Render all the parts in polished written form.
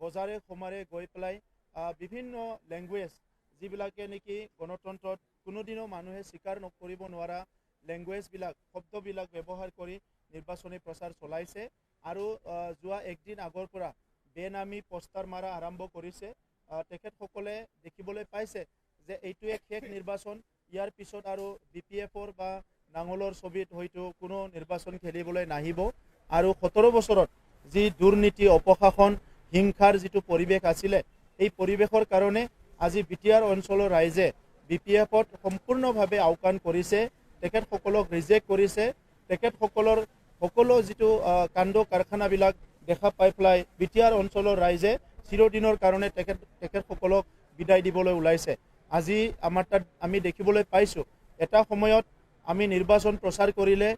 বজাৰে সমাৰে গৈ পেলাই বিভিন্ন লেংগুৱেজ যিবিলাকে নেকি গণতন্ত্ৰত কোনোদিনো মানুহে স্বীকাৰ কৰিব নোৱাৰা লেংগুৱেজবিলাক শব্দবিলাক ব্যৱহাৰ কৰি নিৰ্বাচনী প্ৰচাৰ চলাইছে আৰু যোৱা একদিন আগৰ পৰা বেনামী পোষ্টাৰ মাৰা আৰম্ভ কৰিছে। তেখেতসকলে দেখিবলৈ পাইছে যে এইটোৱে শেষ নিৰ্বাচন, ইয়াৰ পিছত আৰু BPFৰ বা নাঙলৰ ছবিত হয়তো কোনো নিৰ্বাচন খেলিবলৈ নাহিব আৰু 17 বছৰত যি দুৰ্নীতি অপশাসন হিংসাৰ যিটো পৰিৱেশ আছিলে এই পৰিৱেশৰ কাৰণে আজি বিটিআৰ অঞ্চলৰ ৰাইজে BPFত সম্পূৰ্ণভাৱে আওকাণ কৰিছে, তেখেতসকলক ৰিজেক্ট কৰিছে। তেখেতসকলৰ সকলো যিটো কাণ্ড কাৰখানাবিলাক দেখা পাই পেলাই বিটিআৰ অঞ্চলৰ ৰাইজে চিৰদিনৰ কাৰণে তেখেতসকলক বিদায় দিবলৈ ওলাইছে। আজি আমাৰ তাত আমি দেখিবলৈ পাইছোঁ এটা সময়ত আমি নিৰ্বাচন প্ৰচাৰ কৰিলে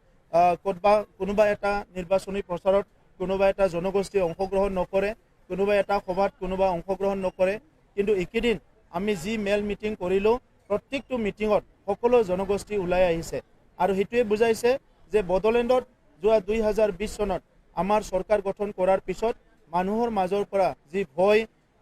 কোনোবা এটা নিৰ্বাচনী প্ৰচাৰত কোনোবা এটা জনগোষ্ঠীয়ে অংশগ্ৰহণ নকৰে, কোনোবা এটা সভাত কোনোবা অংশগ্ৰহণ নকৰে, কিন্তু এইকেইদিন আমি যি মেল মিটিং কৰিলোঁ প্ৰত্যেকটো মিটিঙত সকলো জনগোষ্ঠী ওলাই আহিছে আৰু সেইটোৱে বুজাইছে যে বড়োলেণ্ডত যোৱা 2020 চনত আমাৰ চৰকাৰ গঠন কৰাৰ পিছত মানুহৰ মাজৰ পৰা যি ভয়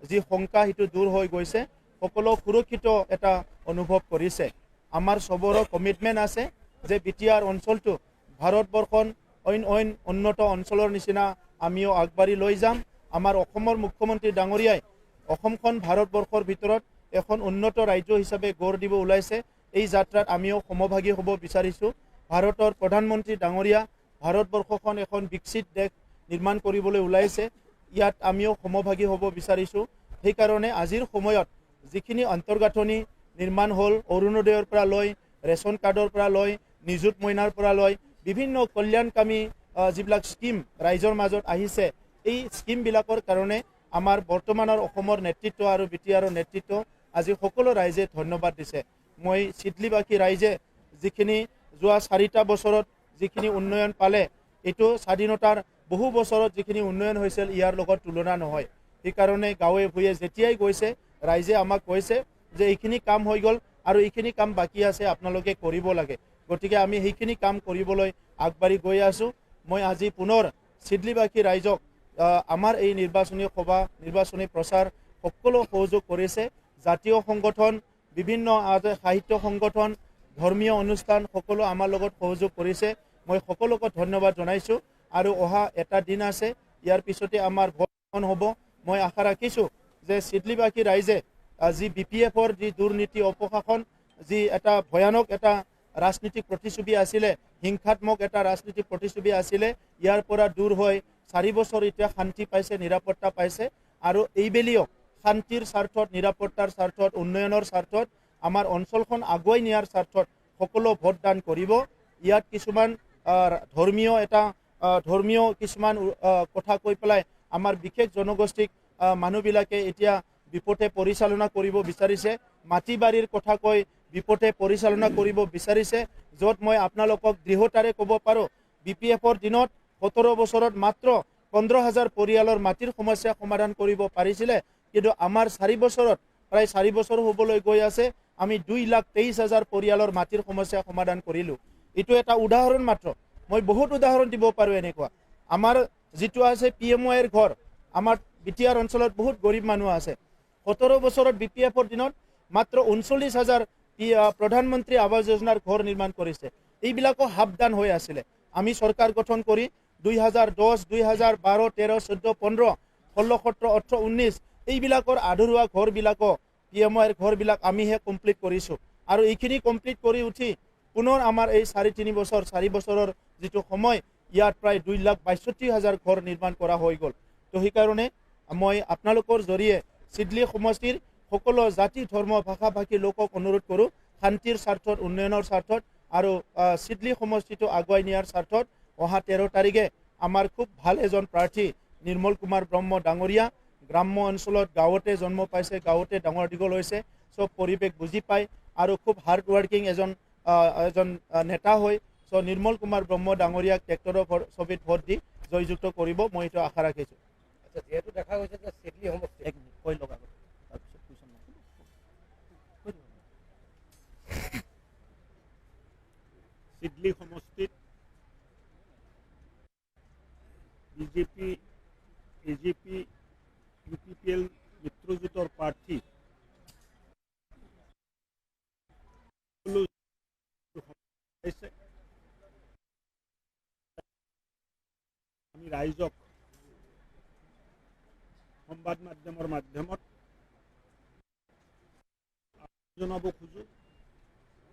যি শংকা সেইটো দূৰ হৈ গৈছে, সকলো সুৰক্ষিত এটা অনুভৱ কৰিছে। আমাৰ চবৰে কমিটমেণ্ট আছে যে বিটিআৰ অঞ্চলটো ভাৰতবৰ্ষৰ অইন উন্নত অঞ্চলৰ নিচিনা আমিও আগবাঢ়ি লৈ যাম। আমাৰ অসমৰ মুখ্যমন্ত্ৰী ডাঙৰীয়াই অসমখন ভাৰতবৰ্ষৰ ভিতৰত এখন উন্নত ৰাজ্য হিচাপে গঢ় দিব ওলাইছে। এই যাত্ৰাত আমিও সমভাগী হ'ব বিচাৰিছোঁ। ভাৰতৰ প্ৰধানমন্ত্ৰী ডাঙৰীয়া ভাৰতবৰ্ষখন এখন বিকশিত দেশ নিৰ্মাণ কৰিবলৈ ওলাইছে, ইয়াত আমিও সমভাগী হ'ব বিচাৰিছোঁ। সেইকাৰণে আজিৰ সময়ত যিখিনি অন্তৰ্গাঁথনি নিৰ্মাণ হ'ল অৰুণোদয়ৰ পৰা লৈ ৰেচন কাৰ্ডৰ পৰা লৈ নিযুত মইনাৰ পৰা লৈ বিভিন্ন কল্যাণকামী যিবিলাক স্কিম ৰাইজৰ মাজত আহিছে, এই স্কিমবিলাকৰ কাৰণে আমাৰ বৰ্তমানৰ অসমৰ নেতৃত্ব আৰু বিটিআৰৰ নেতৃত্ব আজি সকলো ৰাইজে ধন্যবাদ দিছে। মই চিডলিবাসী ৰাইজে যিখিনি যোৱা 4টা বছৰত যিখিনি উন্নয়ন পালে এইটো স্বাধীনতাৰ বহু বছৰত যিখিনি উন্নয়ন হৈছিল ইয়াৰ লগত তুলনা নহয়। সেইকাৰণে গাঁৱে ভূঞে যেতিয়াই গৈছে ৰাইজে আমাক কৈছে যে এইখিনি কাম হৈ গ'ল আৰু এইখিনি কাম বাকী আছে, আপোনালোকে কৰিব লাগে। গতিকে আমি সেইখিনি কাম কৰিবলৈ আগবাঢ়ি গৈ আছোঁ। মই আজি পুনৰ চিডলিবাসী ৰাইজক আমাৰ এই নিৰ্বাচনী সভা নিৰ্বাচনী প্ৰচাৰ সকলো সহযোগ কৰিছে। জাতীয় সংগঠন বিভিন্ন সাহিত্য সংগঠন ধৰ্মীয় অনুষ্ঠান সকলো আমাৰ লগত সহযোগ কৰিছে। মই সকলোকে ধন্যবাদ জনাইছোঁ আৰু অহা এটা দিন আছে, ইয়াৰ পিছতে আমাৰ ভোটগ্ৰহণ হ'ব। মই আশা ৰাখিছোঁ যে চিডলিবাসী ৰাইজে যি BPFৰ যি দুৰ্নীতি অপশাসন যি এটা ভয়ানক এটা ৰাজনীতিক প্ৰতিচ্ছবি আছিলে, হিংসাত্মক এটা ৰাজনীতিক প্ৰতিচ্ছবি আছিলে, ইয়াৰ পৰা দূৰ হৈ 4 বছৰ এতিয়া শান্তি পাইছে, নিৰাপত্তা পাইছে আৰু এইবেলিও শান্তিৰ স্বাৰ্থত নিৰাপত্তাৰ স্বাৰ্থত উন্নয়নৰ স্বাৰ্থত আমাৰ অঞ্চলখন আগুৱাই নিয়াৰ স্বাৰ্থত সকলো ভোটদান কৰিব। ইয়াত কিছুমান ধৰ্মীয় কিছুমান কথা কৈ পেলাই আমাৰ বিশেষ জনগোষ্ঠীক মানুহবিলাকে এতিয়া বিপথে পৰিচালনা কৰিব বিচাৰিছে, মাটি বাৰীৰ কথা কৈ বিপথে পৰিচালনা কৰিব বিচাৰিছে, য'ত মই আপোনালোকক দৃঢ়তাৰে ক'ব পাৰোঁ BPFৰ দিনত 17 বছৰত মাত্ৰ 15,000 পৰিয়ালৰ মাটিৰ সমস্যা সমাধান কৰিব পাৰিছিলে, কিন্তু আমাৰ 4 বছৰত প্ৰায় 4 বছৰ হ'বলৈ গৈ আছে আমি 2,23,000 পৰিয়ালৰ মাটিৰ সমস্যা সমাধান কৰিলোঁ। এইটো এটা উদাহৰণ মাত্ৰ, মই বহুত উদাহৰণ দিব পাৰোঁ এনেকুৱা। আমাৰ যিটো আছে PMYৰ ঘৰ, আমাৰ বিটিআৰ অঞ্চলত বহুত গৰীব মানুহ আছে। 17 বছৰত BPFৰ দিনত মাত্ৰ 39,000 প্ৰধানমন্ত্ৰী আৱাস যোজনাৰ ঘৰ নিৰ্মাণ কৰিছে। এইবিলাকো সাৱধান হৈ আছিলে। আমি চৰকাৰ গঠন কৰি 2010, 2012, 13, 14, 15, 16, 17, 18, 19 এইবিলাকৰ আধৰুৱা ঘৰবিলাকো PMYৰ ঘৰবিলাক আমিহে কমপ্লিট কৰিছোঁ আৰু এইখিনি কমপ্লিট কৰি উঠি পুনৰ আমাৰ এই 4 বছৰৰ যিটো সময় ইয়াত প্ৰায় 2,62,000 ঘৰ নিৰ্মাণ কৰা হৈ গ'ল। তো সেইকাৰণে মই আপোনালোকৰ জৰিয়ে চিডলি সমষ্টিৰ সকলো জাতি ধৰ্ম ভাষা ভাষী লোকক অনুৰোধ কৰোঁ শান্তিৰ স্বাৰ্থত উন্নয়নৰ স্বাৰ্থত আৰু চিডলি সমষ্টিটো আগুৱাই নিয়াৰ স্বাৰ্থত অহা 13 তাৰিখে আমাৰ খুব ভাল এজন প্ৰাৰ্থী নিৰ্মল কুমাৰ ব্ৰহ্ম ডাঙৰীয়া গ্ৰাম্য অঞ্চলত গাঁৱতে জন্ম পাইছে, গাঁৱতে ডাঙৰ দীঘল হৈছে, চব পৰিৱেশ বুজি পায় আৰু খুব হাৰ্ড ৱৰ্কিং এজন নেতা হয়। চ' নিৰ্মল কুমাৰ ব্ৰহ্ম ডাঙৰীয়াক ট্ৰেক্টৰৰ ছবিত ভোট দি জয়যুক্ত কৰিব, মই এইটো আশা ৰাখিছোঁ। আচ্ছা, যেহেতু দেখা গৈছে যে চিডলি সমষ্টি কৈ লগা চিডলি সমষ্টিত BJP, AJP UPPL মিত্ৰজোঁটৰ প্ৰাৰ্থী আমি ৰাইজক সংবাদ মাধ্যমৰ মাধ্যমত জনাব খোজো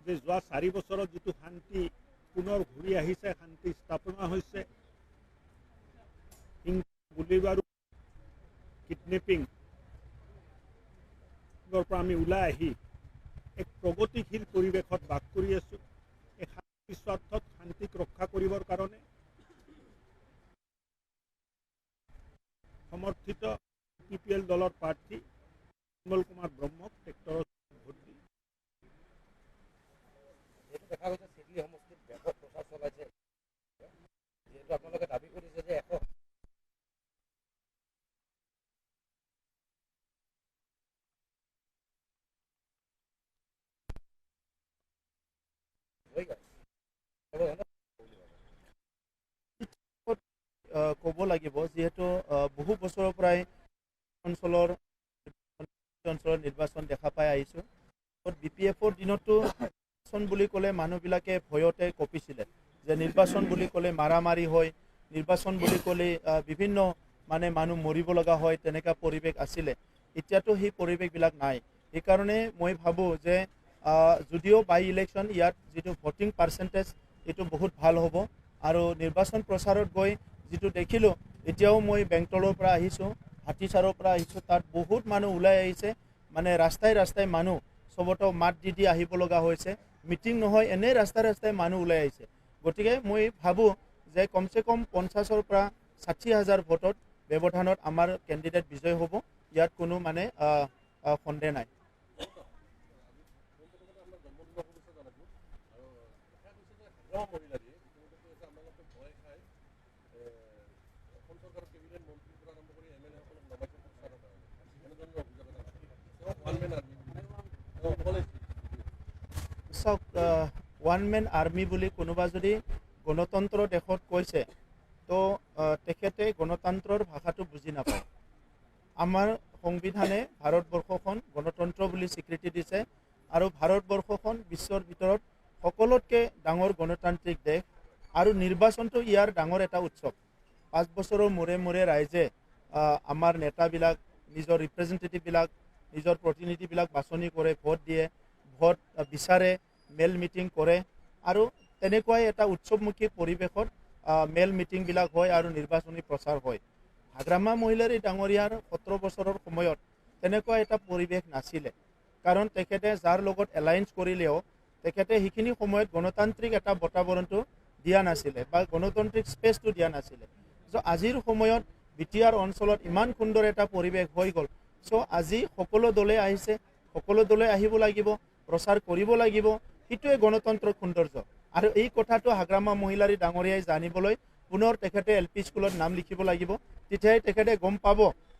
যে যোৱা 4 বছৰত যিটো শান্তি পুনৰ ঘূৰি আহিছে, শান্তি স্থাপনা হৈছে, গুলীবাৰু কিডনেপিং পৰা আমি ওলাই আহি এক প্ৰগতিশীল পৰিৱেশত বাস কৰি আছোঁ। এই শান্তি স্বাৰ্থত শান্তিক ৰক্ষা কৰিবৰ কাৰণে সমৰ্থিত UPPL দলৰ প্ৰাৰ্থী বিমল কুমাৰ ব্ৰহ্মক ট্ৰেক্টৰৰ ভোট দি যেহেতু দেখা গৈছে চিডলি সমষ্টিত ব্যাপক প্ৰচাৰ চলাইছে, যেহেতু আপোনালোকে দাবী কৰিছে যে 100 ক'ব লাগিব, যিহেতু বহু বছৰৰ পৰাই অঞ্চলৰ নিৰ্বাচন দেখা পাই আহিছোঁ। BPFৰ দিনতো নিৰ্বাচন বুলি ক'লে মানুহবিলাকে ভয়তে কঁপিছিলে যে নিৰ্বাচন বুলি ক'লে মাৰামাৰি হয়, নিৰ্বাচন বুলি ক'লে বিভিন্ন মানুহ মৰিব লগা হয়, তেনেকুৱা পৰিৱেশ আছিলে। এতিয়াতো সেই পৰিৱেশবিলাক নাই। সেইকাৰণে মই ভাবোঁ যে যদিও বাই ইলেকশ্যন, ইয়াত যিটো ভোটিং পাৰ্চেণ্টেজ এইটো বহুত ভাল হ'ব। আৰু নিৰ্বাচন প্ৰচাৰত গৈ যিটো দেখিলোঁ, এতিয়াও মই বেংটলৰ পৰা আহিছোঁ, হাতীচাৰৰ পৰা আহিছোঁ, তাত বহুত মানুহ ওলাই আহিছে, ৰাস্তাই ৰাস্তাই মানুহ চবতো মাত দি আহিব লগা হৈছে। মিটিং নহয়, এনেই ৰাস্তাই ৰাস্তাই মানুহ ওলাই আহিছে। গতিকে মই ভাবোঁ যে কমচে কম 50,000 পৰা 60,000 ভোটত ব্যৱধানত আমাৰ কেণ্ডিডেট বিজয় হ'ব। ইয়াত কোনো সন্দেহ নাই। চাওক, ওৱান মেন আৰ্মি বুলি কোনোবা যদি গণতন্ত্ৰ দেশত কৈছে, তো তেখেতে গণতন্ত্ৰৰ ভাষাটো বুজি নাপায়। আমাৰ সংবিধানে ভাৰতবৰ্ষখন গণতন্ত্ৰ বুলি স্বীকৃতি দিছে, আৰু ভাৰতবৰ্ষখন বিশ্বৰ ভিতৰত সকলোতকৈ ডাঙৰ গণতান্ত্ৰিক দেশ, আৰু নিৰ্বাচনটো ইয়াৰ ডাঙৰ এটা উৎসৱ। 5 বছৰৰ মূৰে মূৰে ৰাইজে আমাৰ নেতাবিলাক, নিজৰ ৰিপ্ৰেজেণ্টেটিভবিলাক, নিজৰ প্ৰতিনিধিবিলাক বাছনি কৰে, ভোট দিয়ে, ভোট বিচাৰে, মেল মিটিং কৰে, আৰু তেনেকুৱাই এটা উৎসৱমুখী পৰিৱেশত মেল মিটিংবিলাক হয় আৰু নিৰ্বাচনী প্ৰচাৰ হয়। হাগ্ৰামা মহিলাৰী ডাঙৰীয়াৰ 17 বছৰৰ সময়ত তেনেকুৱা এটা পৰিৱেশ নাছিলে, কাৰণ তেখেতে যাৰ লগত এলায়েন্স কৰিলেও তেখেতে সেইখিনি সময়ত গণতান্ত্ৰিক এটা বাতাবৰণটো দিয়া নাছিলে বা গণতান্ত্ৰিক স্পেচটো দিয়া নাছিলে। চ' আজিৰ সময়ত BTR অঞ্চলত ইমান সুন্দৰ এটা পৰিৱেশ হৈ গ'ল। চ' আজি সকলো দলে আহিছে, সকলো দলে আহিব লাগিব, প্ৰচাৰ কৰিব লাগিব, সেইটোৱে গণতন্ত্ৰৰ সৌন্দৰ্য। আৰু এই কথাটো হাগ্ৰামা মহিলাৰী ডাঙৰীয়াই জানিবলৈ পুনৰ তেখেতে LP স্কুলত নাম লিখিব লাগিব। তেতিয়াই তেখেতে গম পাব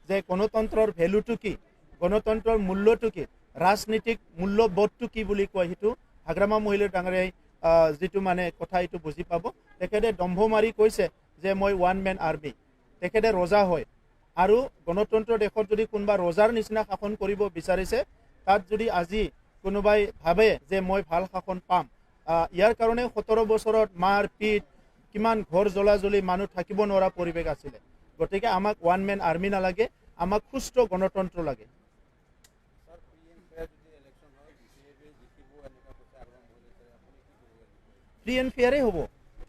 যে গণতন্ত্ৰৰ ভেলুটো কি, গণতন্ত্ৰৰ মূল্যটো কি, ৰাজনীতিক মূল্যবোধটো কি বুলি কয়, সেইটো হাগ্ৰামা মহিলাৰী ডাঙৰীয়াই যিটো কথা এইটো বুজি পাব। তেখেতে দম্ভ মাৰি কৈছে যে মই ওৱান মেন আৰ্মি, তেখেতে ৰজা হয়। আৰু গণতন্ত্ৰ দেশত যদি কোনোবা ৰজাৰ নিচিনা শাসন কৰিব বিচাৰিছে, তাত যদি আজি কোনোবাই ভাবে যে মই ভাল শাসন পাম, ইয়াৰ কাৰণে 17 বছৰত মাৰ পিট, কিমান ঘৰ জ্বলা-জ্বলি, মানুহ থাকিব নোৱাৰা পৰিৱেশ আছিলে। গতিকে আমাক ওৱান মেন আৰ্মি নালাগে, আমাক সুস্থ গণতন্ত্ৰ লাগে। ফ্ৰী এণ্ড ফেয়াৰে হ'ব।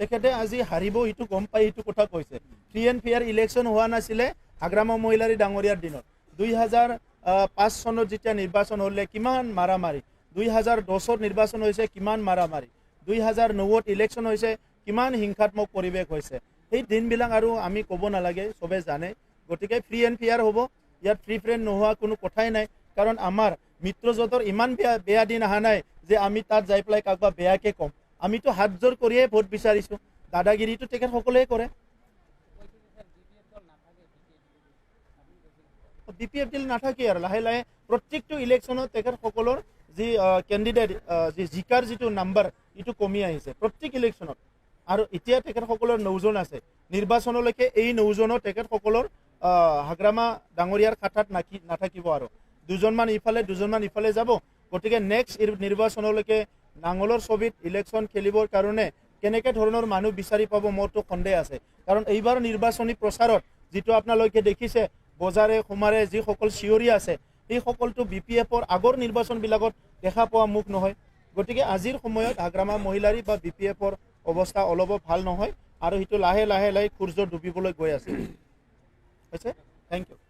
তেখেতে আজি হাৰিব, এইটো গম পাই এইটো কথা কৈছে। ফ্ৰী এণ্ড ফেয়াৰ ইলেকশ্যন হোৱা নাছিলে হাগ্ৰামা মহিলাৰী ডাঙৰীয়াৰ দিনত। 2005 চনত যেতিয়া নিৰ্বাচন হ'লে কিমান মাৰামাৰি, 2010ত নিৰ্বাচন হৈছে কিমান মাৰামাৰি, 2009ত ইলেকশ্যন হৈছে কিমান হিংসাত্মক পৰিৱেশ হৈছে। সেই দিনবিলাক আৰু আমি ক'ব নালাগে, চবে জানে। গতিকে ফ্ৰী এণ্ড ফেয়াৰ হ'ব, ইয়াত ফ্ৰী ফ্ৰেণ্ড নোহোৱা কোনো কথাই নাই। কাৰণ আমাৰ মিত্ৰজোঁটৰ ইমান বেয়া দিন অহা নাই যে আমি তাত যাই পেলাই কাৰোবাক বেয়াকৈ ক'ম। আমিতো হাত জোৰ কৰিয়ে ভোট বিচাৰিছোঁ, দাদাগিৰিটো তেখেতসকলে কৰে। BPFL নাথাকে আৰু লাহে লাহে প্ৰত্যেকটো ইলেকশ্যনত তেখেতসকলৰ যি কেণ্ডিডেট, যি জিকাৰ যিটো নাম্বাৰ, এইটো কমি আহিছে প্ৰত্যেক ইলেকশ্যনত। আৰু এতিয়া তেখেতসকলৰ 9জন আছে, নিৰ্বাচনলৈকে এই 9জনৰ তেখেতসকলৰ হাগ্ৰামা ডাঙৰীয়াৰ খাতাত নাথাকিব আৰু দুজনমান ইফালে যাব গতিকে নেক্সট নিৰ্বাচনলৈকে নাঙলৰ ছবিত ইলেকশ্যন খেলিবৰ কাৰণে কেনেকৈ ধৰণৰ মানুহ বিচাৰি পাব মোৰতো সন্দেহ আছে কাৰণ এইবাৰ নিৰ্বাচনী প্ৰচাৰত যিটো আপোনালোকে দেখিছে বজাৰে সমাৰে যিসকল চিঞৰি আছে এই সকলটো BPFৰ আগৰ নিৰ্বাচনবিলাকত দেখা পোৱা মুখ নহয় গতিকে আজিৰ সময়ত হাগ্ৰামা মহিলাৰী বা BPFৰ অৱস্থা অলপ ভাল নহয় আৰু সেইটো লাহে লাহে সূৰ্য ডুবিবলৈ গৈ আছে হৈছে থেংক ইউ